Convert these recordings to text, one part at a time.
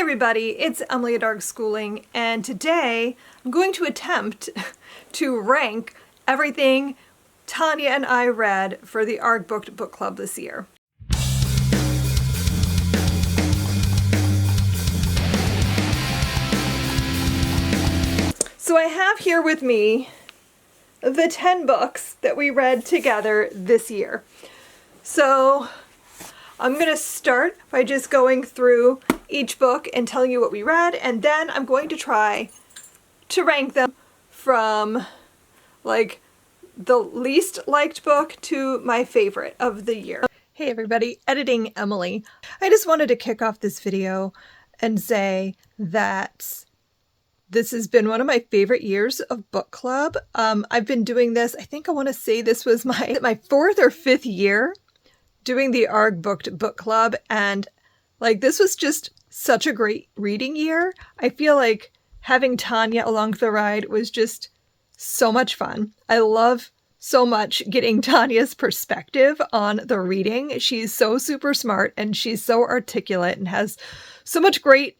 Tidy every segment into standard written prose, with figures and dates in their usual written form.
everybody, it's Emily at Arrrgh Schooling, and today I'm going to attempt to rank everything Tanya and I read for the Arrrgh Booked Book Club this year. So I have here with me the 10 books that we read together this year. So I'm going to start by just going through each book and telling you what we read, and then I'm going to try to rank them from like the least liked book to my favorite of the year. Hey everybody, Editing Emily. I just wanted to kick off this video and say that this has been one of my favorite years of book club. I've been doing this, I think I want to say this was my fourth or fifth year doing the Arrrgh Booked Book Club, and like this was just such a great reading year. I feel like having Tanya along the ride was just so much fun. I love so much getting Tanya's perspective on the reading. She's so super smart and she's so articulate and has so much great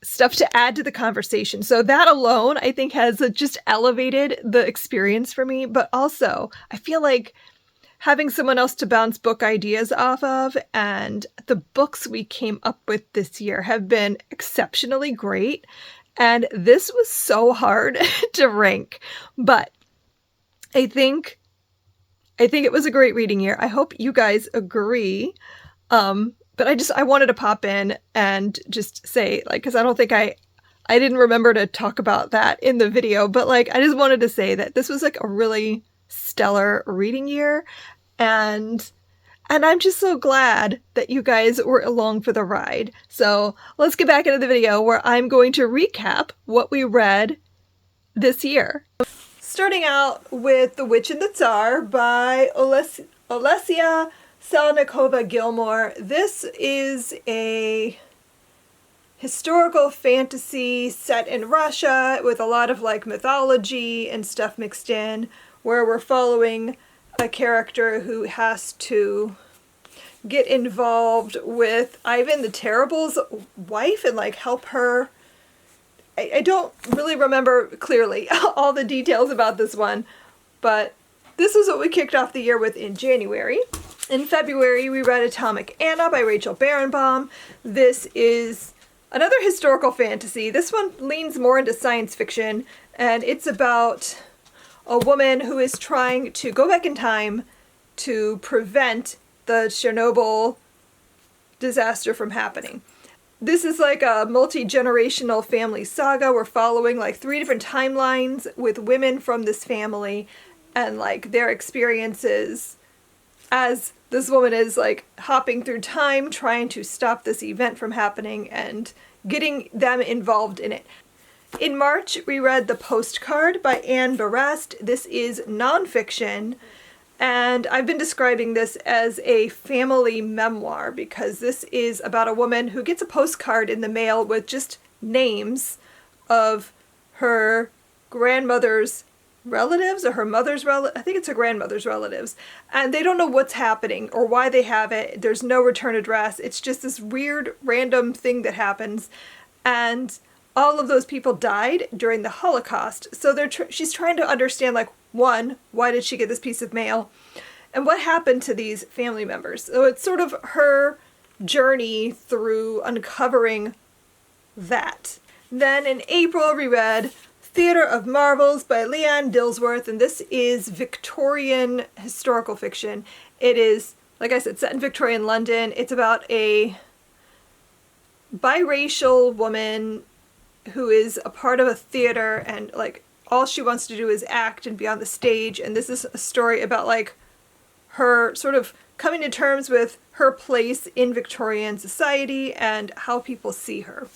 stuff to add to the conversation. So that alone, I think, has just elevated the experience for me. But also, I feel like having someone else to bounce book ideas off of, and the books we came up with this year have been exceptionally great. And this was so hard to rank, but I think it was a great reading year. I hope you guys agree. But I wanted to pop in and just say, like, because I don't think I didn't remember to talk about that in the video, but like, I just wanted to say that this was like a really stellar reading year, and I'm just so glad that you guys were along for the ride. So let's get back into the video where I'm going to recap what we read this year. Starting out with The Witch and the Tsar by Olesya Salnikova-Gilmore. This is a historical fantasy set in Russia with a lot of like mythology and stuff mixed in, where we're following a character who has to get involved with Ivan the Terrible's wife and like help her. I don't really remember clearly all the details about this one, but this is what we kicked off the year with in January. In February, we read Atomic Anna by Rachel Barenbaum. This is another historical fantasy. This one leans more into science fiction, and it's about a woman who is trying to go back in time to prevent the Chernobyl disaster from happening. This is like a multi-generational family saga. We're following like 3 different timelines with women from this family and like their experiences as this woman is like hopping through time, trying to stop this event from happening and getting them involved in it. In March, we read The Postcard by Anne Berest. This is nonfiction, and I've been describing this as a family memoir because this is about a woman who gets a postcard in the mail with just names of her grandmother's relatives or her mother's relatives. I think it's her grandmother's relatives, and they don't know what's happening or why they have it. There's no return address. It's just this weird random thing that happens, and all of those people died during the Holocaust. So she's trying to understand, like, one, why did she get this piece of mail, and what happened to these family members. So it's sort of her journey through uncovering that. Then in April, we read Theatre of Marvels by Leanne Dillsworth, and this is Victorian historical fiction. It is, like I said, set in Victorian London. It's about a biracial woman who is a part of a theater, and like all she wants to do is act and be on the stage, and this is a story about like her sort of coming to terms with her place in Victorian society and how people see her.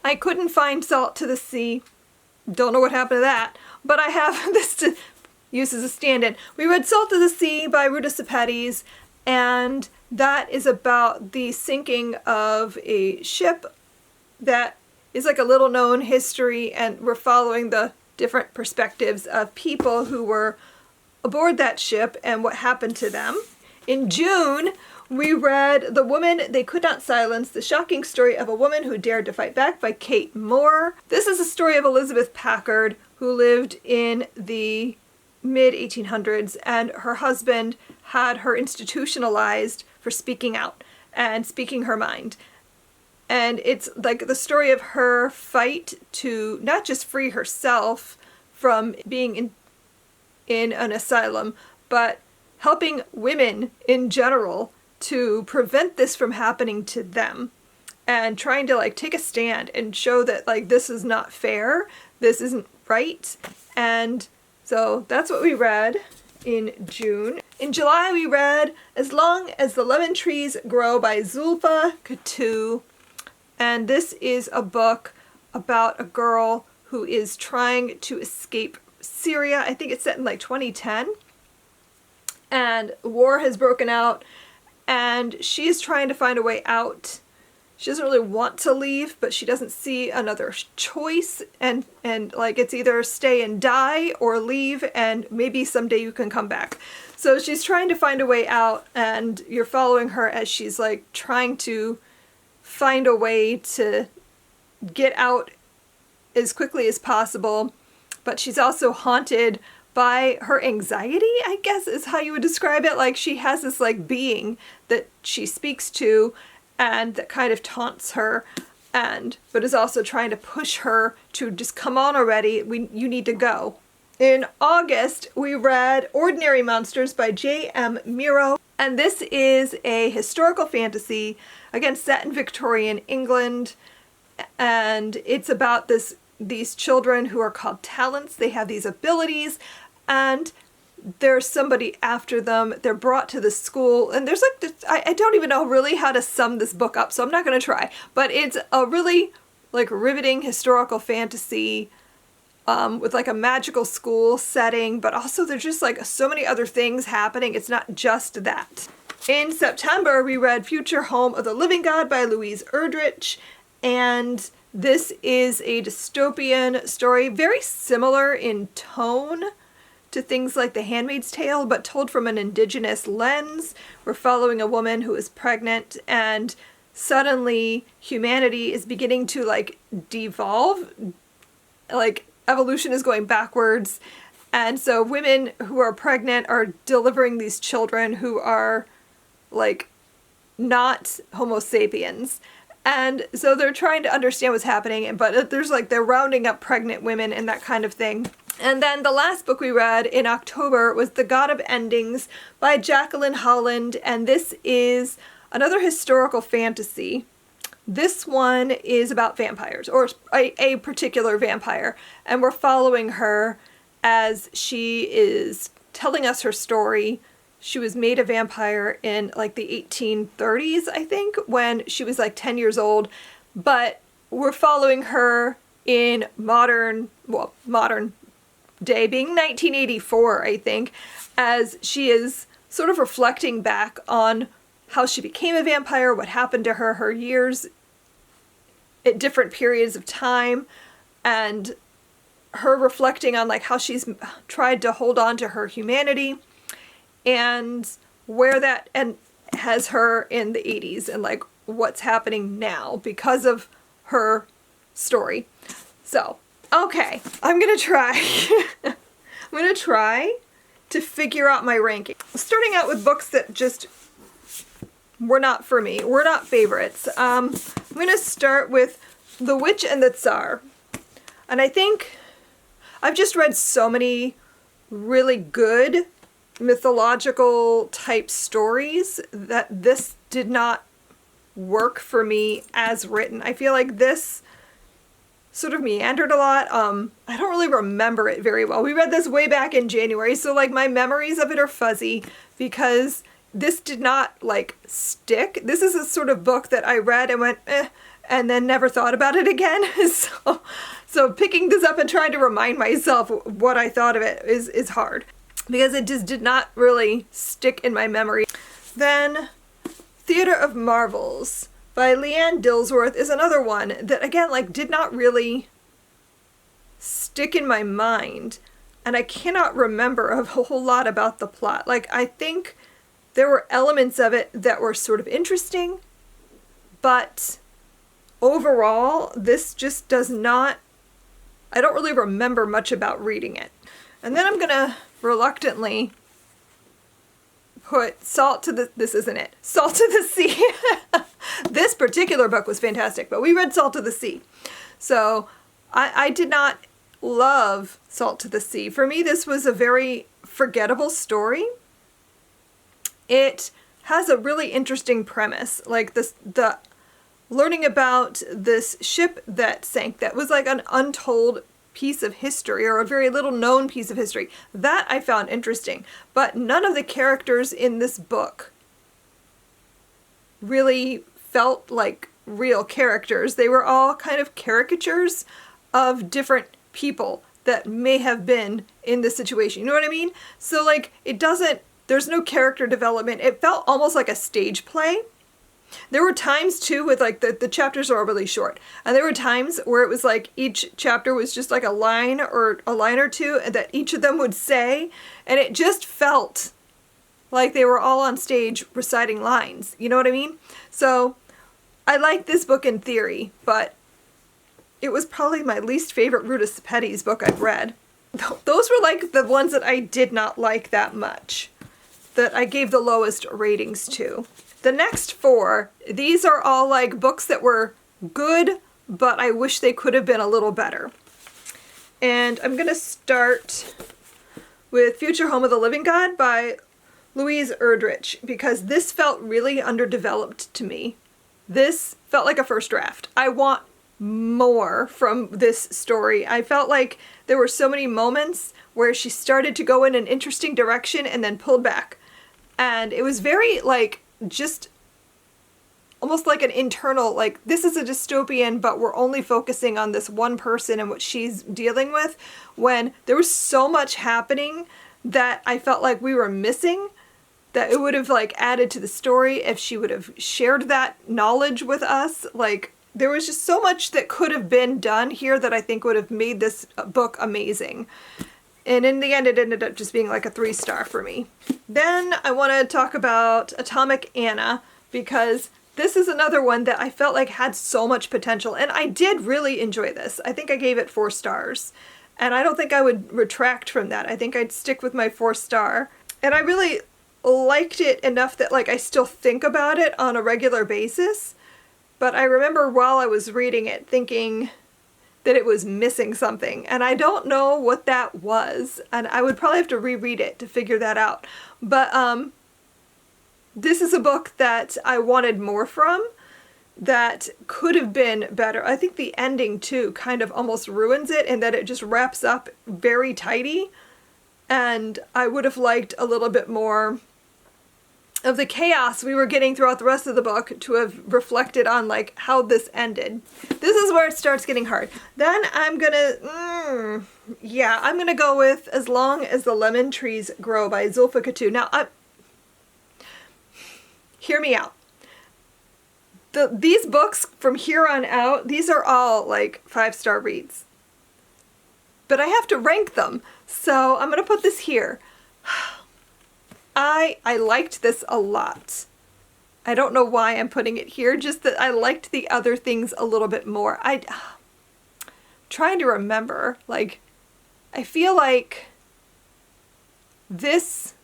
I couldn't find Salt to the Sea. Don't know what happened to that, but I have this to use as a stand-in. We read Salt to the Sea by Ruta Sepetys, and that is about the sinking of a ship that is like a little known history, and we're following the different perspectives of people who were aboard that ship and what happened to them. In June, we read The Woman They Could Not Silence, the shocking story of a woman who dared to fight back by Kate Moore. This is a story of Elizabeth Packard, who lived in the mid-1800s, and her husband had her institutionalized for speaking out and speaking her mind. And it's like the story of her fight to not just free herself from being in an asylum, but helping women in general to prevent this from happening to them, and trying to like take a stand and show that like this is not fair, this isn't right. And so that's what we read in June. In July we read As Long as the Lemon Trees Grow by Zulfa Katu. And this is a book about a girl who is trying to escape Syria. I think it's set in like 2010. And war has broken out, and she's trying to find a way out. She doesn't really want to leave, but she doesn't see another choice. And like it's either stay and die or leave, and maybe someday you can come back. So she's trying to find a way out, and you're following her as she's like trying to find a way to get out as quickly as possible. But she's also haunted by her anxiety, I guess is how you would describe it. Like she has this like being that she speaks to and that kind of taunts her, but is also trying to push her to just come on already, you need to go. In August, we read Ordinary Monsters by J.M. Miro, and this is a historical fantasy, again set in Victorian England, and it's about these children who are called talents. They have these abilities, and there's somebody after them. They're brought to the school, and there's like this, I don't even know really how to sum this book up, so I'm not going to try, but it's a really like riveting historical fantasy with like a magical school setting, but also there's just like so many other things happening. It's not just that. In September, we read Future Home of the Living God by Louise Erdrich, and this is a dystopian story, very similar in tone to things like The Handmaid's Tale, but told from an indigenous lens. We're following a woman who is pregnant, and suddenly humanity is beginning to like devolve, like evolution is going backwards. And so women who are pregnant are delivering these children who are like not Homo sapiens. And so they're trying to understand what's happening, but there's like they're rounding up pregnant women and that kind of thing. And then the last book we read in October was The God of Endings by Jacqueline Holland, and this is another historical fantasy. This one is about vampires, or a particular vampire, and we're following her as she is telling us her story. She was made a vampire in like the 1830s, I think, when she was like 10 years old, but we're following her in modern day, being 1984, I think, as she is sort of reflecting back on how she became a vampire, what happened to her years at different periods of time, and her reflecting on like how she's tried to hold on to her humanity and where that and has her in the 80s and like what's happening now because of her story. So, okay, I'm gonna try. I'm gonna try to figure out my ranking. Starting out with books that just were not for me, were not favorites. I'm gonna start with The Witch and the Tsar. And I think I've just read so many really good mythological type stories that this did not work for me as written. I feel like this sort of meandered a lot. I don't really remember it very well. We read this way back in January, so like my memories of it are fuzzy because this did not like stick. This is a sort of book that I read and went, and then never thought about it again. So picking this up and trying to remind myself what I thought of it is hard because it just did not really stick in my memory. Then Theater of Marvels by Leanne Dillsworth is another one that, again, like did not really stick in my mind, and I cannot remember a whole lot about the plot. Like, I think there were elements of it that were sort of interesting, but overall, this just does not, I don't really remember much about reading it. And then I'm gonna reluctantly put Salt to the, this isn't it, Salt to the Sea. This particular book was fantastic, but we read Salt to the Sea. So I did not love Salt to the Sea. For me, this was a very forgettable story. It has a really interesting premise, like the learning about this ship that sank that was like an untold piece of history, or a very little known piece of history. That I found interesting, but none of the characters in this book really felt like real characters. They were all kind of caricatures of different people that may have been in this situation. You know what I mean? So like, it doesn't, there's no character development. It felt almost like a stage play. There were times too with like the chapters are really short, and there were times where it was like each chapter was just like a line or two that each of them would say, and it just felt like they were all on stage reciting lines. You know what I mean? So I like this book in theory, but it was probably my least favorite Ruta Sepetys book I've read. Those were like the ones that I did not like that much, that I gave the lowest ratings to. The next 4, these are all like books that were good, but I wish they could have been a little better. And I'm gonna start with Future Home of the Living God by Louise Erdrich, because this felt really underdeveloped to me. This felt like a first draft. I want more from this story. I felt like there were so many moments where she started to go in an interesting direction and then pulled back. And it was very like, just almost like an internal, like, this is a dystopian, but we're only focusing on this one person and what she's dealing with, when there was so much happening that I felt like we were missing, that it would have like added to the story if she would have shared that knowledge with us. Like, there was just so much that could have been done here that I think would have made this book amazing. And in the end, it ended up just being like a 3-star for me. Then I want to talk about Atomic Anna, because this is another one that I felt like had so much potential. And I did really enjoy this. I think I gave it 4 stars. And I don't think I would retract from that. I think I'd stick with my 4-star. And I really liked it enough that like I still think about it on a regular basis. But I remember while I was reading it thinking that it was missing something, and I don't know what that was, and I would probably have to reread it to figure that out. But this is a book that I wanted more from, that could have been better. I think the ending too kind of almost ruins it, in that it just wraps up very tidy, and I would have liked a little bit more of the chaos we were getting throughout the rest of the book to have reflected on like how this ended. This is where it starts getting hard. Then I'm gonna, I'm gonna go with As Long as the Lemon Trees Grow by Zulfa Katu. Now, hear me out. These books from here on out, these are all like 5-star reads. But I have to rank them, so I'm gonna put this here. I liked this a lot. I don't know why I'm putting it here, just that I liked the other things a little bit more. Trying to remember, like, I feel like this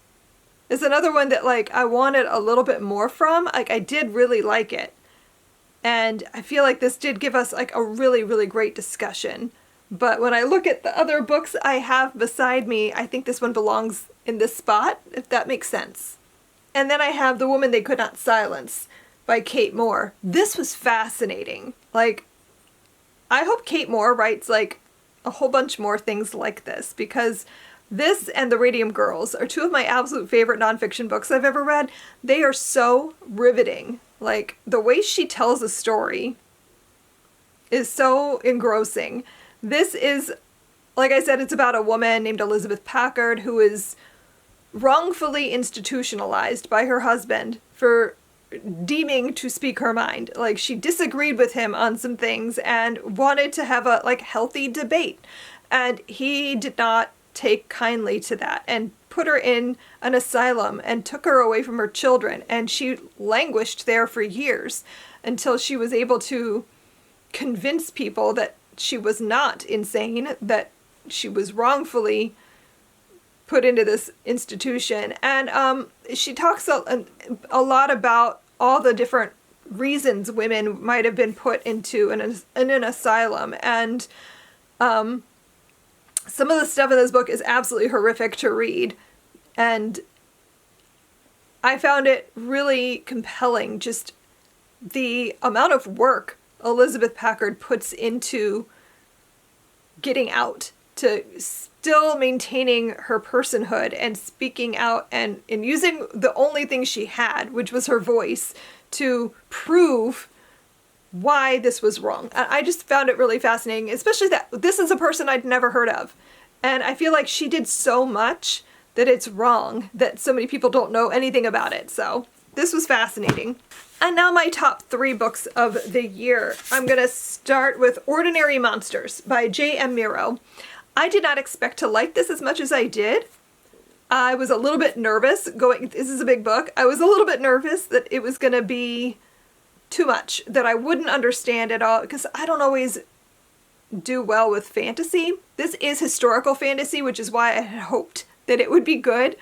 is another one that like I wanted a little bit more from. Like, I did really like it. And I feel like this did give us like a really, really great discussion. But when I look at the other books I have beside me, I think this one belongs in this spot, if that makes sense. And then I have The Woman They Could Not Silence by Kate Moore. This was fascinating. Like, I hope Kate Moore writes like a whole bunch more things like this, because this and The Radium Girls are 2 of my absolute favorite nonfiction books I've ever read. They are so riveting. Like, the way she tells a story is so engrossing. This is, like I said, it's about a woman named Elizabeth Packard who is wrongfully institutionalized by her husband for deeming to speak her mind. Like, she disagreed with him on some things and wanted to have a like healthy debate, and he did not take kindly to that and put her in an asylum and took her away from her children, and she languished there for years until she was able to convince people that she was not insane, that she was wrongfully put into this institution. And she talks a lot about all the different reasons women might have been put into an asylum. And some of the stuff in this book is absolutely horrific to read. And I found it really compelling, just the amount of work Elizabeth Packard puts into getting out, to still maintaining her personhood and speaking out and using the only thing she had, which was her voice, to prove why this was wrong. I just found it really fascinating, especially that this is a person I'd never heard of. And I feel like she did so much that it's wrong that so many people don't know anything about it. So this was fascinating. And now my top 3 books of the year. I'm going to start with Ordinary Monsters by J.M. Miro. I did not expect to like this as much as I did. I was a little bit nervous this is a big book. I was a little bit nervous that it was going to be too much, that I wouldn't understand at all, because I don't always do well with fantasy. This is historical fantasy, which is why I had hoped that it would be good,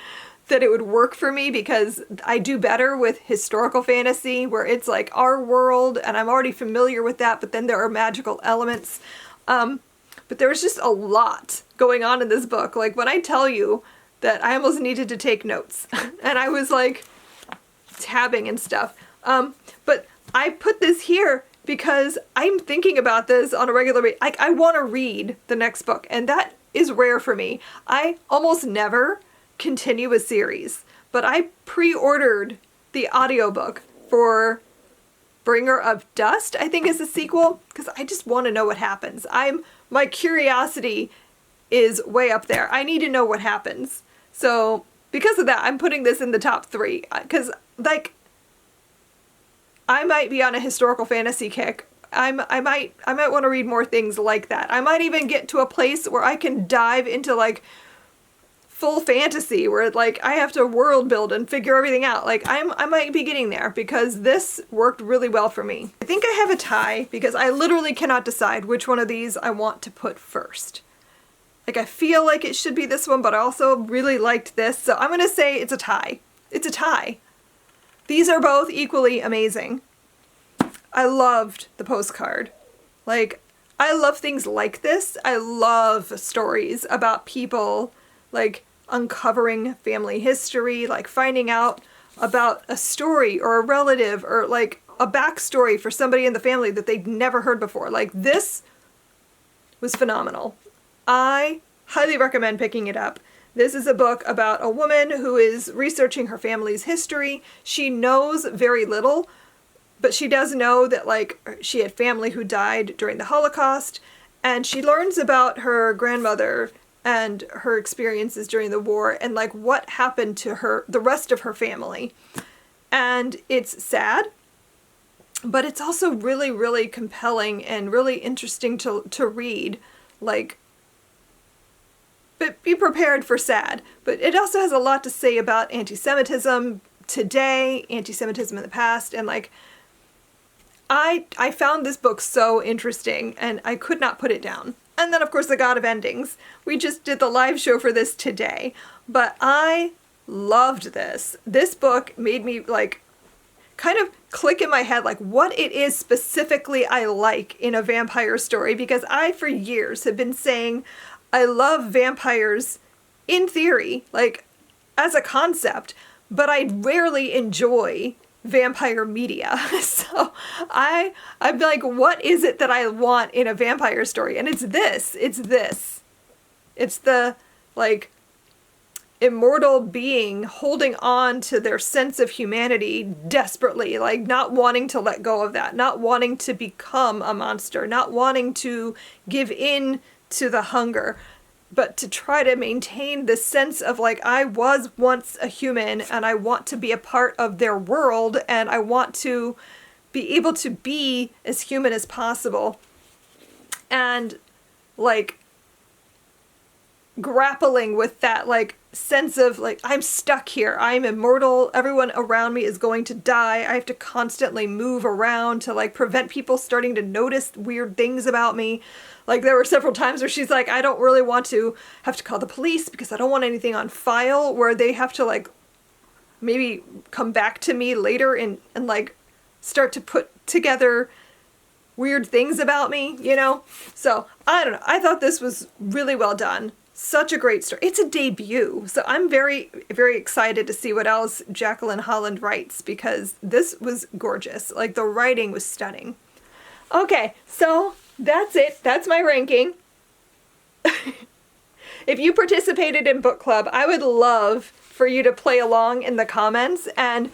that it would work for me, because I do better with historical fantasy where it's like our world and I'm already familiar with that, but then there are magical elements. But there was just a lot going on in this book. Like when I tell you that I almost needed to take notes and I was like tabbing and stuff. But I put this here because I'm thinking about this on a regular basis. Like I want to read the next book, and that is rare for me. I almost never continue a series, but I pre-ordered the audiobook for Bringer of Dust, I think is the sequel, because I just want to know what happens. My curiosity is way up there. I need to know what happens. So because of that, I'm putting this in the top 3, because like I might be on a historical fantasy kick. I might want to read more things like that. I might even get to a place where I can dive into like full fantasy, where like I have to world build and figure everything out. Like I might be getting there, because this worked really well for me. I think I have a tie, because I literally cannot decide which one of these I want to put first. Like I feel like it should be this one, but I also really liked this, so I'm gonna say it's a tie. It's a tie. These are both equally amazing. I loved the Postcard. Like, I love things like this. I love stories about people, like, uncovering family history, like finding out about a story or a relative or like a backstory for somebody in the family that they'd never heard before. Like, this was phenomenal. I highly recommend picking it up. This is a book about a woman who is researching her family's history. She knows very little, but she does know that like she had family who died during the Holocaust, and she learns about her grandmother and her experiences during the war and like what happened to her, the rest of her family. And it's sad, but it's also really, really compelling and really interesting to read. Like, but be prepared for sad. But it also has a lot to say about anti-Semitism today, anti-Semitism in the past, and like, I found this book so interesting and I could not put it down. And then of course The God of Endings. We just did the live show for this today, but I loved this. This book made me like kind of click in my head like what it is specifically I like in a vampire story, because I for years have been saying I love vampires in theory, like as a concept, but I rarely enjoy vampire media. So I'm like, what is it that I want in a vampire story? And it's this. It's the like immortal being holding on to their sense of humanity desperately, like not wanting to let go of that, not wanting to become a monster, not wanting to give in to the hunger, but to try to maintain this sense of like, I was once a human and I want to be a part of their world and I want to be able to be as human as possible. And like, grappling with that like sense of like, I'm stuck here, I'm immortal, everyone around me is going to die, I have to constantly move around to like prevent people starting to notice weird things about me. Like there were several times where she's like, I don't really want to have to call the police because I don't want anything on file where they have to like maybe come back to me later and like start to put together weird things about me, you know? So I don't know, I thought this was really well done. Such a great story. It's a debut, so I'm very, very excited to see what else Jacqueline Holland writes because this was gorgeous. Like the writing was stunning. Okay, so that's it. That's my ranking. If you participated in book club, I would love for you to play along in the comments and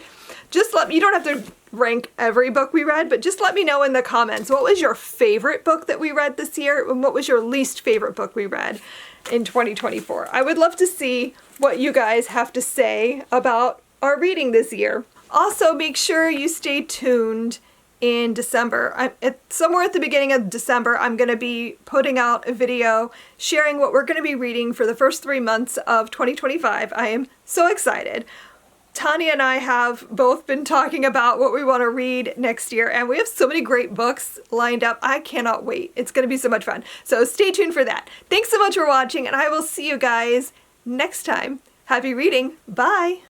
just let me, you don't have to rank every book we read, but just let me know in the comments what was your favorite book that we read this year and what was your least favorite book we read in 2024. I would love to see what you guys have to say about our reading this year. Also, make sure you stay tuned in December. Somewhere at the beginning of December, I'm going to be putting out a video sharing what we're going to be reading for the first 3 months of 2025. I am so excited. Tanya and I have both been talking about what we want to read next year, and we have so many great books lined up. I cannot wait. It's going to be so much fun. So stay tuned for that. Thanks so much for watching, and I will see you guys next time. Happy reading. Bye.